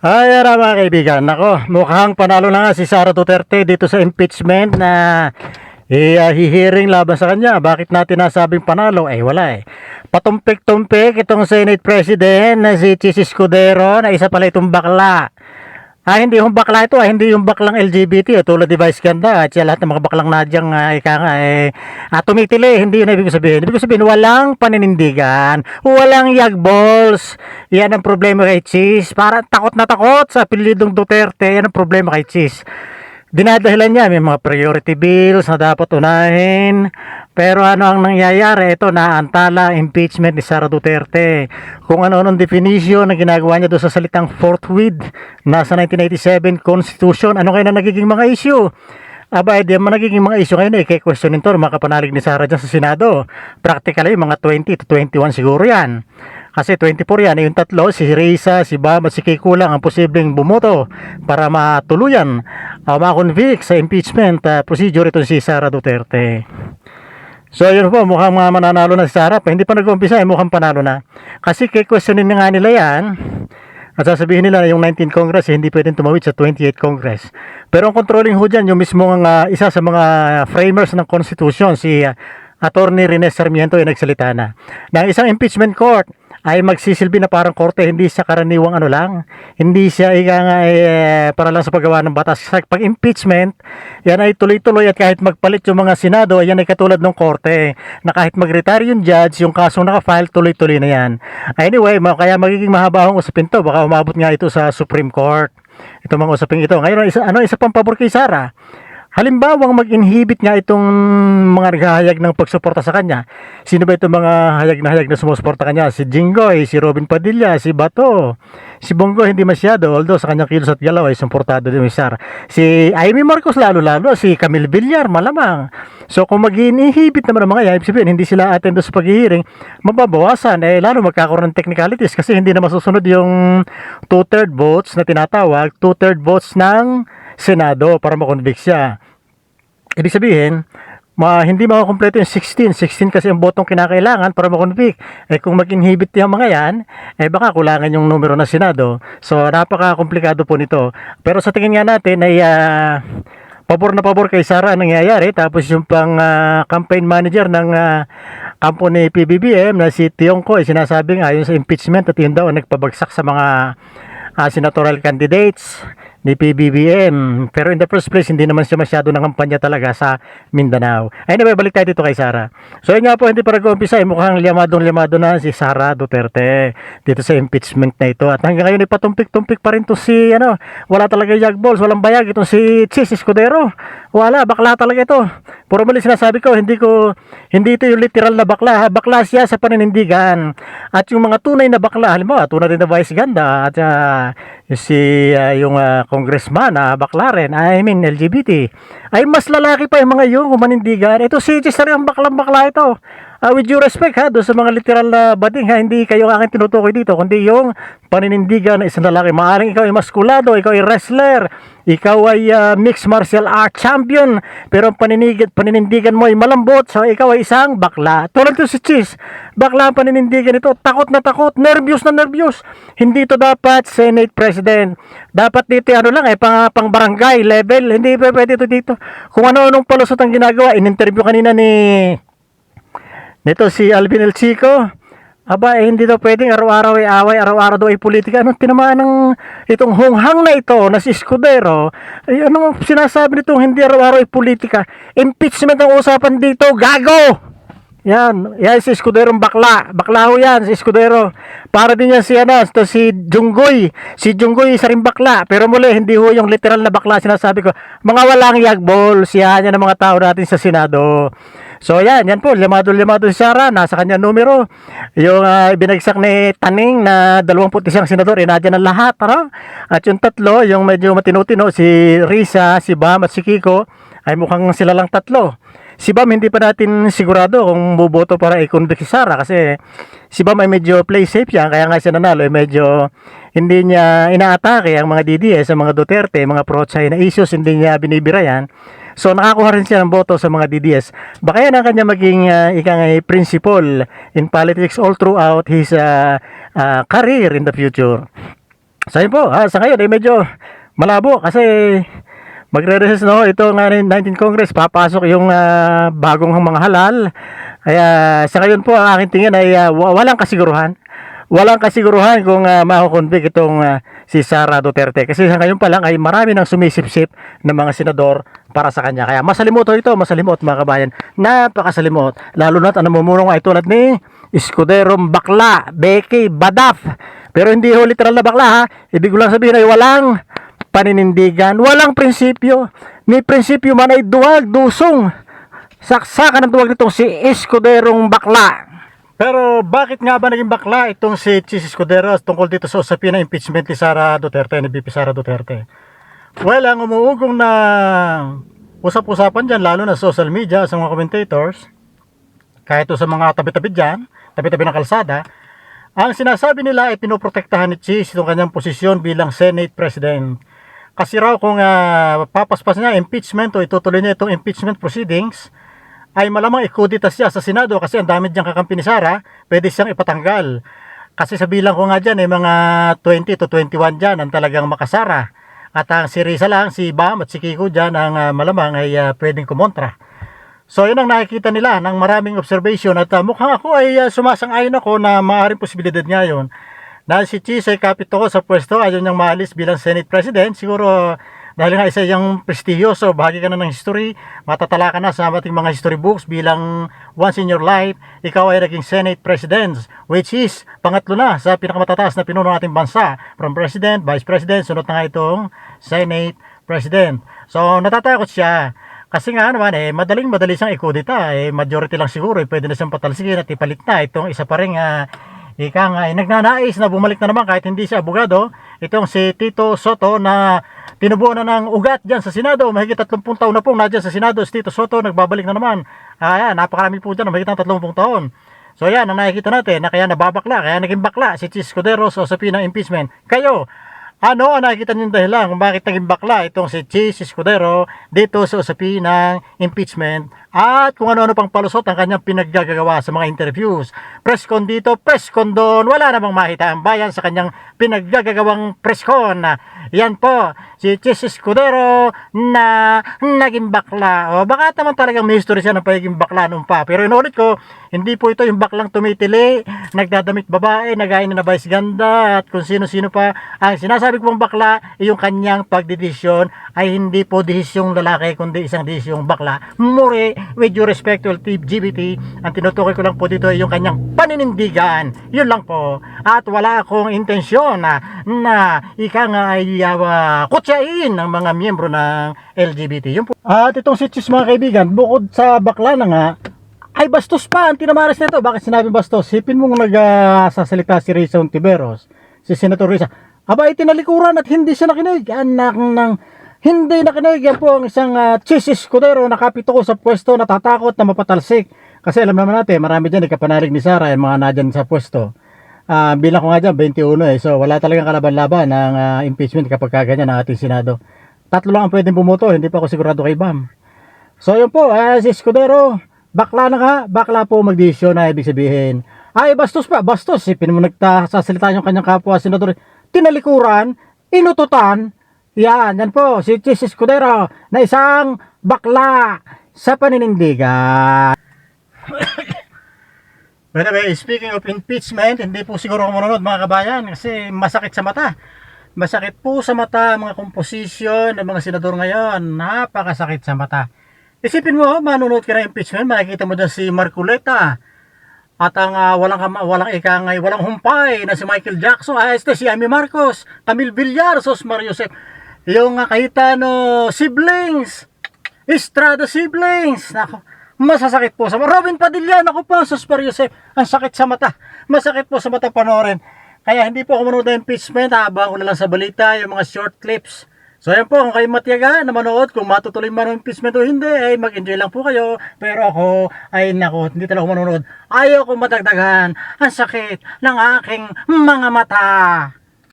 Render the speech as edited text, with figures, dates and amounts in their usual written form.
Ay, mga kaibigan, nako, mukhang panalo na nga si Sara Duterte dito sa impeachment na hihearing laban sa kanya. Bakit natin nasabing panalo? Wala. Patumpik-tumpik itong Senate President na si Chis Escudero na isa pala itong bakla. Hindi yung bakla ito, hindi yung baklang LGBT, tulad ni Vice Ganda at siya lahat ng mga baklang nadyang tumitili. Hindi yun ibig sabihin. Ibig sabihin, walang paninindigan, walang yagballs. Yan ang problema kay Chis. Para takot na takot sa apelidong Duterte. Yan ang problema kay Chis. Dinadahilan niya, may mga priority bills na dapat unahin. Pero ano ang nangyayari? Ito, naantala impeachment ni Sara Duterte. Kung ano-anong definition na ginagawa niya doon sa salitang forthwith, nasa 1987 Constitution, ano kaya na nagiging mga issue? Di man nagiging mga issue ngayon kay question nito, mga kapanalig ni Sara dyan sa Senado. Practically, mga 20 to 21 siguro yan. Kasi 24 yan, yung tatlo, si Risa, si Bam at si Kiko lang ang posibleng bumoto para matuluyan ma-convict sa impeachment procedure itong si Sara Duterte. So yun po, mukhang mananalo na si Sara. Hindi pa nag-umpisa, mukhang panalo na. Kasi questionin na nga nila yan. At sasabihin nila na yung 19th Congress hindi pwedeng tumawid sa 28th Congress. Pero ang controlling ho dyan, yung mismo isa sa mga framers ng Constitution, si Attorney Rene Sarmiento, yung nagsalita na isang impeachment court ay magsisilbi na parang korte, hindi siya karaniwang hindi siya para lang sa paggawa ng batas. Pag impeachment, yan ay tuloy-tuloy at kahit magpalit yung mga senado, yan ay katulad ng korte na kahit mag-retire yung judge, yung kasong nakafile, tuloy-tuloy na yan. Anyway, kaya magiging mahaba ang usapin to, baka umabot nga ito sa Supreme Court. Ito mga usapin ito. Ngayon, isa pang pabor kay Sara. Halimbawang mag-inhibit nga itong mga naghahayag ng pagsuporta sa kanya. Sino ba itong mga hayag na sumusuporta kanya? Si Jinggoy, si Robin Padilla, si Bato. Si Bongo hindi masyado, although sa kanyang kilos at galaw ay suportado din ni Sara. Si Amy Marcos lalo-lalo, si Camille Villar malamang. So kung mag-inhibit naman ang mga yan, ibig sabihin hindi sila attend sa paghihiring, mababawasan, lalo magkakaroon ng technicalities kasi hindi na masusunod yung 2/3 votes na tinatawag, 2/3 votes ng Senado para makonvict siya. Ibig sabihin, hindi makakompleto yung 16 kasi ang botong kinakailangan para makonvict. Kung mag-inhibit yung mga yan, baka kulangan yung numero ng Senado. So napaka-komplikado po nito. Pero sa tingin nga natin ay pabor na pabor kay Sara ang nangyayari. Tapos yung pang campaign manager ng kampo ni PBBM na si Tiongco ay sinasabing ayon sa impeachment at yun daw ang nagpabagsak sa mga senatorial candidates ni PBBM. Pero in the first place, hindi naman siya masyado ng kampanya talaga sa Mindanao. Anyway, balik tayo dito kay Sara. So yun nga po, hindi pa nag-uumpisa, mukhang limadong-limado na si Sara Duterte dito sa impeachment na ito. At hanggang ngayon, patumpik-tumpik pa rin to si, wala talaga yagballs, walang bayag itong si Chis Escudero. Wala, bakla talaga ito. Puro mali sinasabi ko, hindi ito yung literal na bakla. Bakla siya sa paninindigan. At yung mga tunay na bakla, halimbawa, tunay din na Vice Ganda at yung congressman na bakla rin, LGBT, ay mas lalaki pa yung mga yung manindigan. Ito si Chis ang baklang-bakla ito. With due respect doon sa mga literal na bading hindi kayo aking tinutukoy dito, kundi yung paninindigan ng isang lalaki. Maaaring ikaw ay maskulado, ikaw ay wrestler, ikaw ay mixed martial art champion, pero ang paninindigan mo ay malambot, so ikaw ay isang bakla. Tulad to si Chis, bakla ang paninindigan ito, takot na takot, nervyos na nervyos. Hindi to dapat Senate President. Dapat dito pang barangay level, hindi pwede ito dito. Kung ano-anong palusot ang ginagawa, in-interview kanina nito si Alvin El Chico, hindi daw pwedeng araw-araw ay away, araw-araw daw ay politika. Anong tinamaan ng itong hunghang na ito na si Escudero? Anong sinasabi nitong hindi araw-araw ay politika? Impeachment ang usapan dito, gago! Yan si Escudero bakla. Bakla ho yan, si Escudero. Para din yan si Junggoy. Si Junggoy isa rin bakla. Pero muli, hindi ho yung literal na bakla sinasabi ko. Mga walang yagbol, siya ng mga tao natin sa Senado. So yan po, limado si Sara, nasa kanya numero. Yung binagsak ni Taning na 21 senador, nandiyan ang lahat. At yung tatlo, yung medyo matinutino, si Risa, si Bam at si Kiko, ay mukhang sila lang tatlo. Si Bam hindi pa natin sigurado kung buboto para i-convict si Sara kasi si Bam ay medyo play safe yan, kaya nga siya nanalo, medyo hindi niya inaatake ang mga DDS, ang mga Duterte, mga pro-China issues, hindi niya binibira yan. So nakakuha rin siya ng boto sa mga DDS. Baka yan ang kanya maging principle in politics all throughout his career in the future. So yun po, sa ngayon medyo malabo kasi magre-recess itong 19th Congress, papasok yung bagong mga halal. Kaya sa ngayon po ang aking tingin ay walang kasiguruhan. Walang kasiguruhan kung makukonvict itong si Sara Duterte. Kasi sa ngayon pa lang ay marami nang sumisipsip ng mga senador para sa kanya. Kaya masalimot ito, masalimot mga kabayan. Napakasalimot. Lalo na't ang namumulong ay tulad ni Escuderong bakla, Becky, Badaf. Pero hindi ho literal na bakla ha. Ibig ko lang sabihin ay walang paninindigan, walang prinsipyo. May prinsipyo man ay duwag, dusong. Saksakan ang duwag nitong si Escuderong bakla. Pero bakit nga ba naging bakla itong si Chis Escudero tungkol dito sa usapin na impeachment ni Sara Duterte, ni VP Sara Duterte? Well, ang umuugong na usap-usapan dyan, lalo na social media, sa mga commentators, kahit sa mga tabi-tabi dyan, tabi-tabi ng kalsada, ang sinasabi nila ay pinoprotektahan ni Chis itong kanyang posisyon bilang Senate President. Kasi raw kung papaspas niya impeachment o itutuloy niya itong impeachment proceedings, ay malamang ikudita siya sa Senado kasi ang dami diyang kakampi ni Sara, pwede siyang ipatanggal. Kasi sa bilang ko nga dyan, mga 20 to 21 dyan ang talagang makasara. At ang si Risa lang, si Bam at si Kiko dyan ang malamang ay pwedeng kumontra. So yun ang nakikita nila ng maraming observation at mukhang ako ay sumasang-ayon ako na maaaring posibilidad nga yun. Dahil si Chis ay kapit ako sa pwesto, ayaw niyang maalis bilang Senate President, siguro dahil nga isa yung prestigyoso, bahagi ka na ng history, matatala ka na sa ating mga history books bilang once in your life, ikaw ay naging Senate President, which is pangatlo na sa pinakamatataas na pinuno nating bansa, from President, Vice President, sunod na nga itong Senate President. So natatakot siya, kasi nga naman madaling-madali siyang ikudita, majority lang siguro, pwede na siyang patalsikin at ipalit na itong isa pa rin ika nga nagnanais na bumalik na naman kahit hindi siya abogado, itong si Tito Soto na tinubuan na ng ugat dyan sa Senado, mahigit 30 taon na pong nadyan sa Senado, si Tito Soto nagbabalik na naman. Ayan, napakarami po dyan, mahigit 30 taon. So yan, ang nakikita natin na kaya nababakla, kaya naging bakla si Chis Escudero sa usapin ng impeachment. Kayo, ano ang nakikita niyo dahilan kung bakit naging bakla itong si Chis Escudero dito sa usapin ng impeachment at kung ano-ano pang palusot ang kanyang pinaggagawa sa mga interviews. Press con dito, press con doon, wala namang makita ang bayan sa kanyang pinaggagawang press con. Yan po, si Chis Escudero na naging bakla. O baka naman talagang may history siya ng pagiging bakla noon pa. Pero inulit ko, hindi po ito yung baklang tumitili, nagdadamit babae, nagain na vice ganda at kung sino-sino pa. Ang sinasabi kong bakla, yung kanyang pagdidesisyon ay hindi po desisyong lalaki kundi isang desisyong bakla. Mure, with due respect to LGBT, ang tinutukoy ko lang po dito ay yung kanyang paninindigan. Yun lang po. At wala akong intensyon na ika nga ay kutsain ng mga miyembro ng LGBT. Yun po. At itong si Chis mga kaibigan, bukod sa bakla na nga, ay bastos pa ang tinamaras nito. Bakit sinabi bastos? Sipin mong nagsasalita si Risa Ontiveros, si Senator Risa. Aba, itinalikuran at hindi siya nakinig. Anak ng hindi nakinig. Yan po ang isang Chis Escudero na kapito ko sa pwesto, natatakot na mapatalsik. Kasi alam naman natin, marami dyan ikapanalig ni Sara, yung mga nadyan sa pwesto. Bilang ko nga dyan, 21 So wala talagang kalaban-laban ng impeachment kapag kaganyan ng ating Senado. 3 lang ang pwedeng bumoto, hindi pa ako sigurado kay Bam. So yun po, si Escudero, bakla na ka, bakla po magdesisyon na ibig sabihin. Ay, bastos pa, bastos. Sipin mo nagsasalita yung kanyang kapwa senador. Tinalikuran, inututan. Yan po, si Chis Escudero na isang bakla sa paninindigan. By the way, speaking of impeachment, hindi po siguro ako manonood mga kabayan kasi masakit sa mata. Masakit po sa mata mga komposisyon ng mga senador ngayon. Napakasakit sa mata. Isipin mo, manunod ka ng impeachment, makikita mo dyan si Marcoleta at ang walang humpay na si Michael Jackson, si Amy Marcos, Camille Villar, Sos Mario Josep, yung Cayetano siblings, Estrada siblings, nako, masasakit po sa mata. Robin Padilla, nako po, Sos Mario Josep, ang sakit sa mata, masakit po sa mata panoorin. Kaya hindi po ako manood ng impeachment, habang ko na lang sa balita, yung mga short clips. So yan po, kung kayo matiyaga na manood, kung matutuloy man ang impeachment o hindi, ay mag-enjoy lang po kayo. Pero ako, ay nako, hindi talaga ako manonood. Ayaw ko matagdagan ang sakit ng aking mga mata.